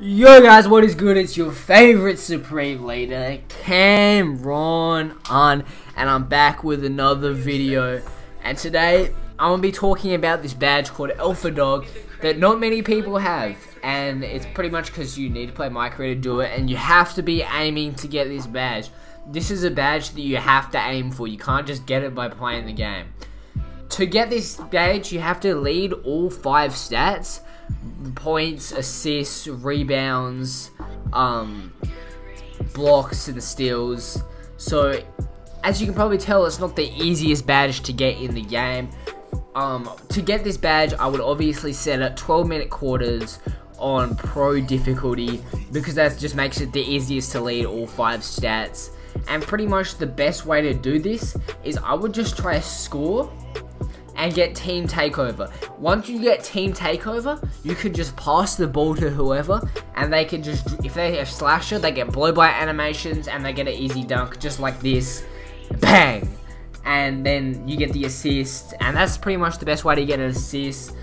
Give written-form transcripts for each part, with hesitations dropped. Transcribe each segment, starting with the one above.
Yo guys, what is good? It's your favorite Supreme Leader, Cameron, and I'm back with another video. And today, I'm going to be talking about this badge called Alpha Dog that not many people have. And it's pretty much because you need to play My Career to do it, and you have to be aiming to get this badge. This is a badge that you have to aim for. You can't just get it by playing the game. To get this badge, you have to lead all 5 stats: points, assists, rebounds, blocks, and steals. So, as you can probably tell, it's not the easiest badge to get in the game. To get this badge, I would obviously set it 12-minute quarters on pro difficulty, because that just makes it the easiest to lead all 5 stats. And pretty much the best way to do this is I would just try to score and get team takeover. Once you get team takeover, you could just pass the ball to whoever, and they can just, if they are slasher, they get blow by animations and they get an easy dunk just like this, bang, and then you get the assist. And that's pretty much the best way to get an assist.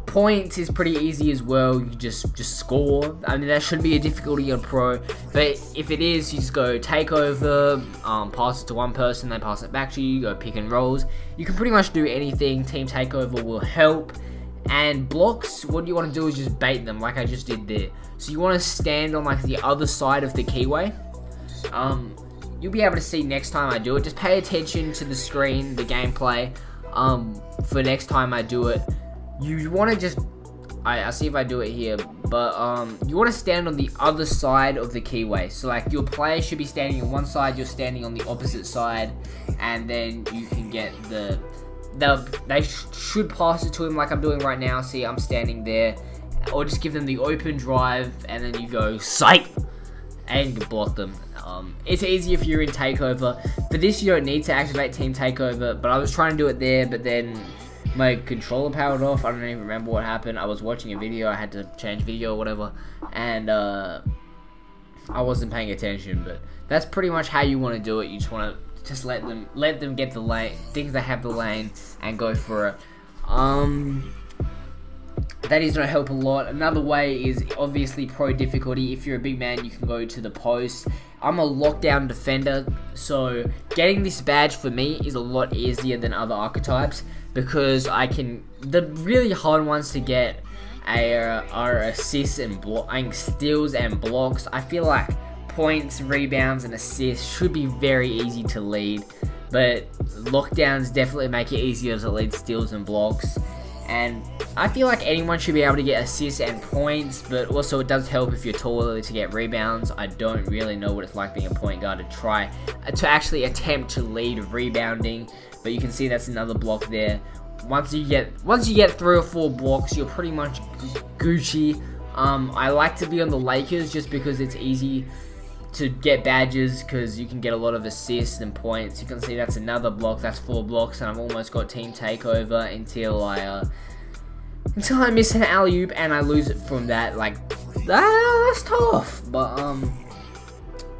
Points is pretty easy as well. You just score. I mean, that shouldn't be a difficulty on pro, but if it is, you just go takeover, pass it to one person, they pass it back to you, go pick and rolls. You can pretty much do anything. Team takeover will help. And blocks, what you want to do is just bait them like I just did there. So you want to stand on like the other side of the keyway. You'll be able to see next time I do it. Just pay attention to the screen, the gameplay, for next time I do it. You want to just, I'll see if I do it here, but you want to stand on the other side of the keyway. So like your player should be standing on one side, you're standing on the opposite side, and then you can get they should pass it to him like I'm doing right now. See, I'm standing there, or just give them the open drive, and then you go sight, and you can block them. It's easy if you're in takeover. For this, you don't need to activate team takeover, but I was trying to do it there, but then my controller powered off. I don't even remember what happened. I was watching a video, I had to change video or whatever, and I wasn't paying attention. But that's pretty much how you want to do it. You just want to just let them get the lane, think they have the lane, and go for it. That is going to help a lot. Another way is obviously pro difficulty. If you're a big man, you can go to the post. I'm a lockdown defender, so getting this badge for me is a lot easier than other archetypes, because the really hard ones to get are assists and steals and blocks. I feel like points, rebounds, and assists should be very easy to lead, but lockdowns definitely make it easier to lead steals and blocks. And I feel like anyone should be able to get assists and points, but also it does help if you're taller to get rebounds. I don't really know what it's like being a point guard to try to actually attempt to lead rebounding, but you can see that's another block there. Once you get 3 or 4 blocks, you're pretty much Gucci. I like to be on the Lakers just because it's easy to get badges, because you can get a lot of assists and points. You can see that's another block, that's 4 blocks, and I've almost got team takeover until I miss an alley-oop and I lose it from that. Like, that's tough. But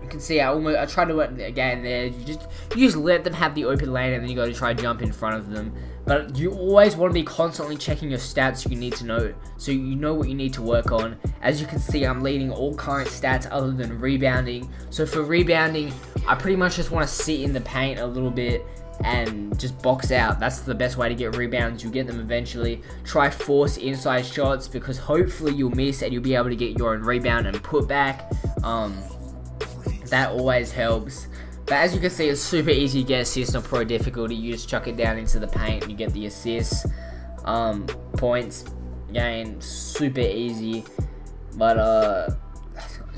you can see I tried to do it again there. You just let them have the open lane, and then you go to try to jump in front of them. But you always want to be constantly checking your stats. You need to know, so you know what you need to work on. As you can see, I'm leading all current stats other than rebounding. So for rebounding, I pretty much just want to sit in the paint a little bit and just box out. That's the best way to get rebounds. You'll get them eventually. Try force inside shots, because hopefully you'll miss and you'll be able to get your own rebound and put back. That always helps. But as you can see, it's super easy to get assists on pro difficulty. You just chuck it down into the paint and you get the assists. Points, again, super easy. But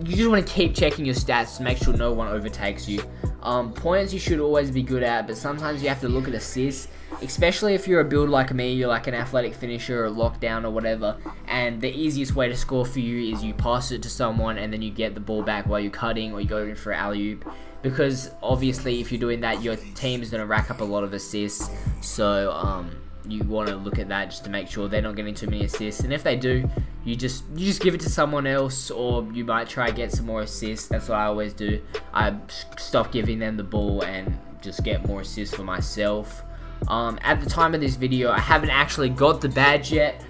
you just want to keep checking your stats to make sure no one overtakes you. Points you should always be good at, but sometimes you have to look at assists, especially if you're a build like me. You're like an athletic finisher or lockdown or whatever, and the easiest way to score for you is you pass it to someone and then you get the ball back while you're cutting, or you go in for an alley-oop, because obviously if you're doing that, your team is going to rack up a lot of assists. So you want to look at that just to make sure they're not getting too many assists, and if they do, you just give it to someone else, or you might try to get some more assists. That's what I always do. I stop giving them the ball and just get more assists for myself. At the time of this video, I haven't actually got the badge yet,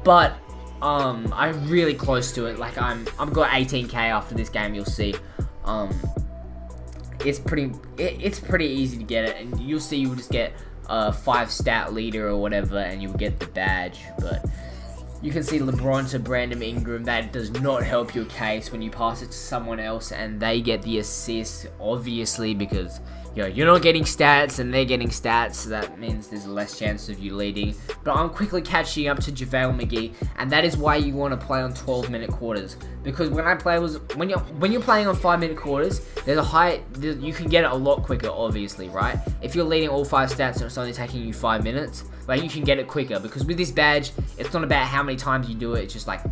but I'm really close to it. Like I'm got 18k after this game. You'll see. It's pretty easy to get it, and you'll see you'll just get a 5 stat leader or whatever, and you'll get the badge. But you can see LeBron to Brandon Ingram. That does not help your case when you pass it to someone else and they get the assist, obviously, because you're not getting stats and they're getting stats, so that means there's less chance of you leading. But I'm quickly catching up to JaVale McGee, and that is why you want to play on 12-minute quarters. Because when you're playing on 5-minute quarters, you can get it a lot quicker, obviously, right? If you're leading all 5 stats and it's only taking you 5 minutes, like, you can get it quicker. Because with this badge, it's not about how many times you do it. It's just like,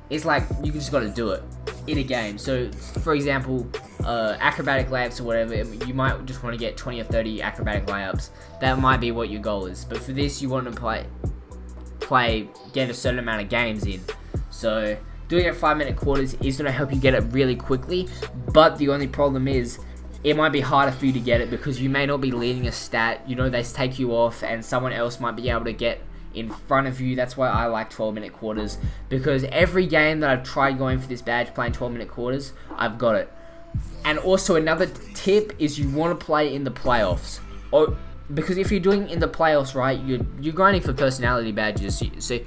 you just got to do it in a game. So, for example, acrobatic layups or whatever, you might just want to get 20 or 30 acrobatic layups. That might be what your goal is. But for this, you want to get a certain amount of games in. So doing it 5-minute quarters is going to help you get it really quickly. But the only problem is, it might be harder for you to get it because you may not be leading a stat. They take you off and someone else might be able to get in front of you. That's why I like 12-minute quarters, because every game that I've tried going for this badge playing 12-minute quarters, I've got it. And also another tip is you want to play in the playoffs, because if you're doing in the playoffs, right, you're grinding for personality badges. So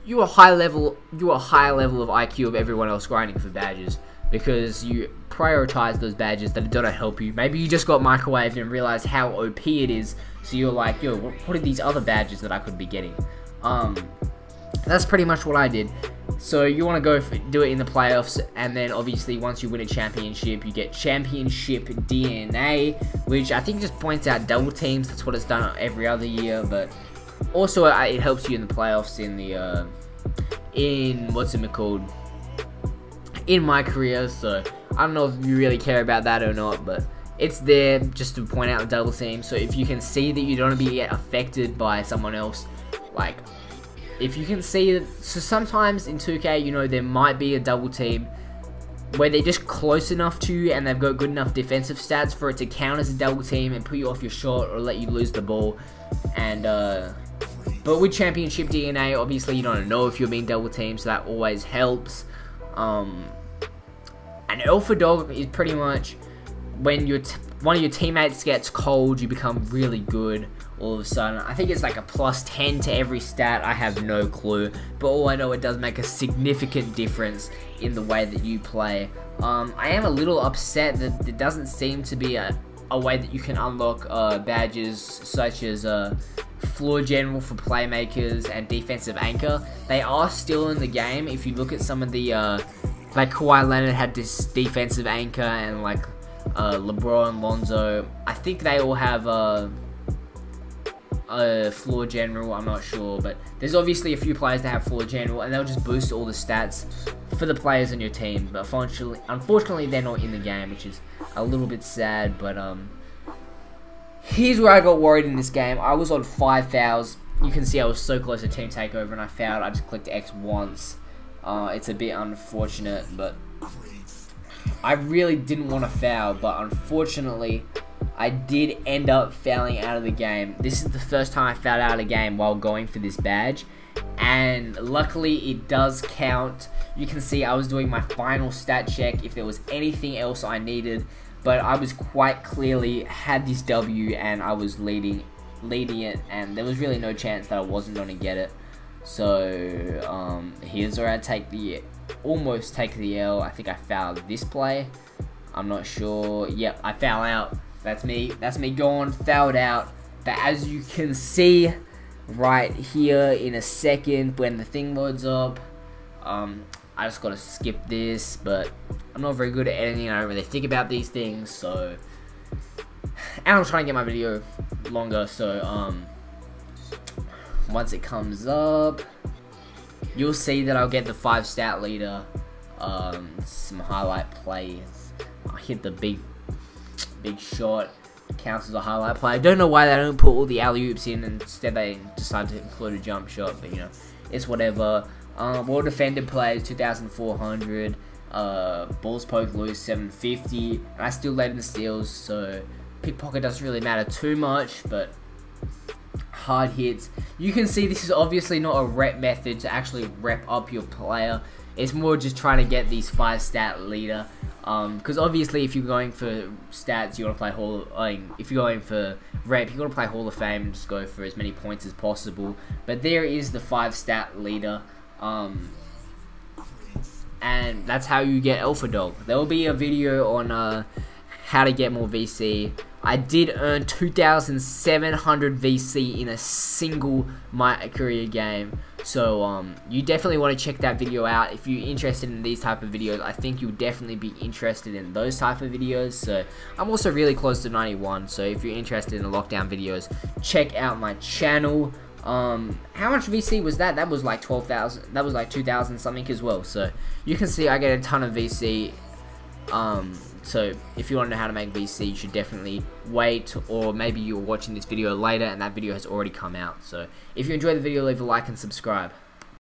you're a higher level of IQ of everyone else grinding for badges, because you prioritize those badges that don't help you. Maybe you just got microwaved and realized how OP it is, so you're like, yo, what are these other badges that I could be getting? That's pretty much what I did. So you want to do it in the playoffs, and then obviously once you win a championship, you get championship DNA, which I think just points out double teams. That's what it's done every other year, but also it helps you in the playoffs in my career. So I don't know if you really care about that or not, but it's there just to point out a double team. So if you can see that you don't want to be affected by someone else, like if you can see that, so sometimes in 2K, there might be a double team where they're just close enough to you and they've got good enough defensive stats for it to count as a double team and put you off your shot or let you lose the ball. And but with championship DNA, obviously you don't know if you're being double teamed, so that always helps. An alpha dog is pretty much when one of your teammates gets cold, you become really good all of a sudden. I think it's like a +10 to every stat. I have no clue, but all I know, it does make a significant difference in the way that you play. I am a little upset that there doesn't seem to be a way that you can unlock badges such as floor general for playmakers and defensive anchor. They are still in the game. If you look at some of the like Kawhi Leonard had this defensive anchor, and like LeBron, Lonzo, I think they all have floor general. I'm not sure, but there's obviously a few players that have floor general, and they'll just boost all the stats for the players on your team. But unfortunately they're not in the game, which is a little bit sad. But here's where I got worried in this game. I was on 5 fouls. You can see I was so close to team takeover and I fouled. I just clicked X once. It's a bit unfortunate, but I really didn't want to foul, but unfortunately I did end up fouling out of the game. This is the first time I fouled out of the game while going for this badge, and luckily it does count. You can see I was doing my final stat check if there was anything else I needed, but I was quite clearly had this W and I was leading it, and there was really no chance that I wasn't going to get it. So here's where I almost take the L. I think I fouled this play. I'm not sure. Yep, I foul out. That's me going fouled out. But as you can see right here in a second when the thing loads up, I just gotta skip this, but I'm not very good at editing. I don't really think about these things, so, and I'm trying to get my video longer, so once it comes up, you'll see that I'll get the 5 stat leader, some highlight plays. I hit the big shot, counts as a highlight play. I don't know why they don't put all the alley-oops in, and instead they decide to include a jump shot, but it's whatever. Well defended plays 2,400, balls poked loose 750, and I still led in the steals, so pickpocket doesn't really matter too much, but hard hits. You can see this is obviously not a rep method to actually rep up your player. It's more just trying to get these 5-stat leader. Because obviously, if you're going for stats, you want to play if you're going for rep, you want to play Hall of Fame and just go for as many points as possible. But there is the 5-stat leader, and that's how you get Alpha Dog. There will be a video on how to get more VC. I did earn 2,700 VC in a single My Career game. So you definitely want to check that video out if you're interested in these type of videos. I think you'll definitely be interested in those type of videos. So I'm also really close to 91. So if you're interested in the lockdown videos, check out my channel. How much VC was that? That was like 12,000. That was like 2,000 something as well. So you can see I get a ton of VC. So if you want to know how to make VC, you should definitely wait, or maybe you're watching this video later and that video has already come out. So if you enjoyed the video, leave a like and subscribe.